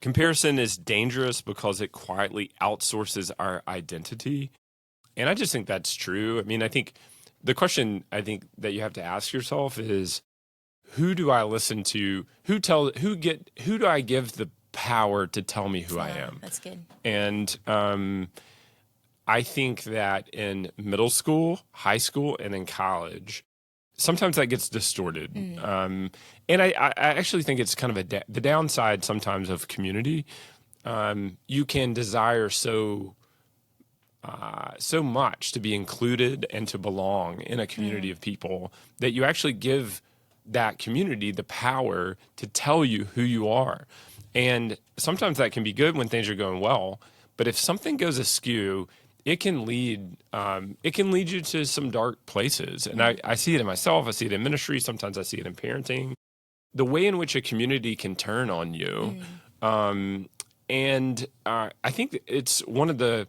Comparison is dangerous because it quietly outsources our identity. And I just think that's true. I mean, I think the question I think that you have to ask yourself is, who do I listen to? Who do I give the power to tell me who I am? That's good. And I think that in middle school, high school, and in college, sometimes that gets distorted. And I actually think it's kind of the downside sometimes of community. You can desire so much to be included and to belong in a community of people that you actually give that community the power to tell you who you are. And sometimes that can be good when things are going well, but if something goes askew, it can lead you to some dark places. And I see it in myself. I see it in ministry. Sometimes I see it in parenting. The way in which a community can turn on you. And I think it's one of the,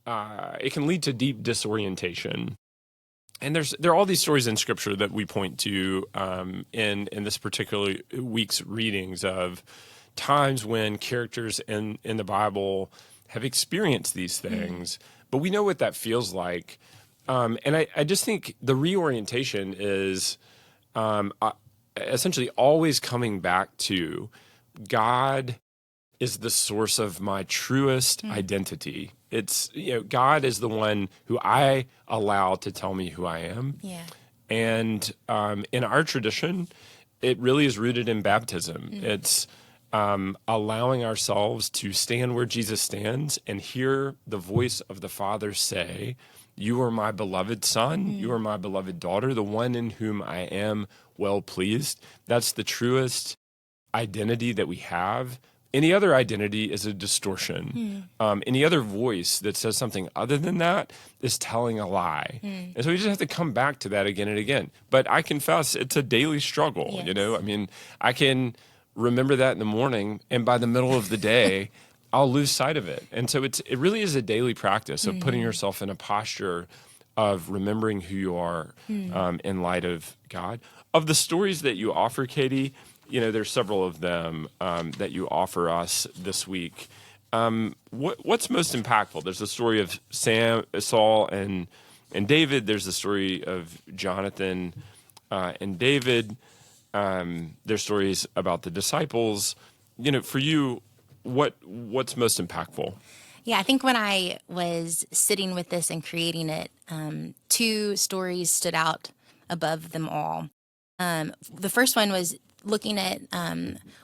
it can lead to deep disorientation. And there are all these stories in Scripture that we point to in this particular week's readings of times when characters in the Bible have experienced these things, but we know what that feels like. And I just think the reorientation is essentially always coming back to God is the source of my truest identity. It's, God is the one who I allow to tell me who I am. Yeah. And in our tradition, it really is rooted in baptism. It's allowing ourselves to stand where Jesus stands and hear the voice of the Father say, "You are my beloved Son, you are my beloved daughter, the one in whom I am well pleased." That's the truest identity that we have. Any other identity is a distortion. Any other voice that says something other than that is telling a lie. And so we just have to come back to that again and again. But I confess it's a daily struggle, I mean, I can remember that in the morning, and by the middle of the day, I'll lose sight of it. And so it really is a daily practice of putting yourself in a posture of remembering who you are in light of God. Of the stories that you offer, Katie, there's several of them that you offer us this week. What's most impactful? There's the story of Saul and David. There's the story of Jonathan and David. There's stories about the disciples. For you, what's most impactful? Yeah, I think when I was sitting with this and creating it, two stories stood out above them all. The first one was looking at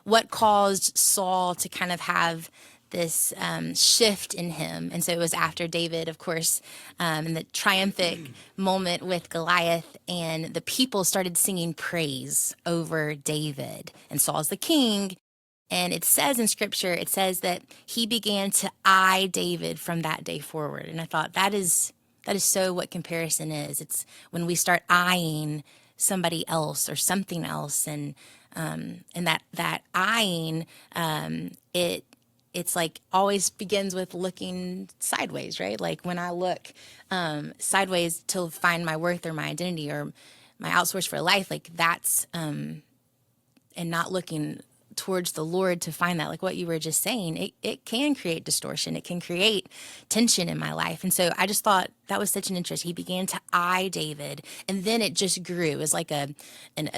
what caused Saul to kind of have this shift in him. And so it was after David, of course, in the triumphant moment with Goliath, and the people started singing praise over David. And Saul's the king. And it says in Scripture, it says that he began to eye David from that day forward. And I thought that is so what comparison is. It's when we start eyeing somebody else or something else, and that eyeing, it's like always begins with looking sideways, right? Like when I look sideways to find my worth or my identity or my outsource for life, like that's and not looking towards the Lord to find that, like what you were just saying, it can create distortion. It can create tension in my life. And so I just thought that was such an interest. He began to eye David, and then it just grew. It was like a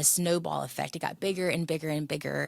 snowball effect. It got bigger and bigger and bigger.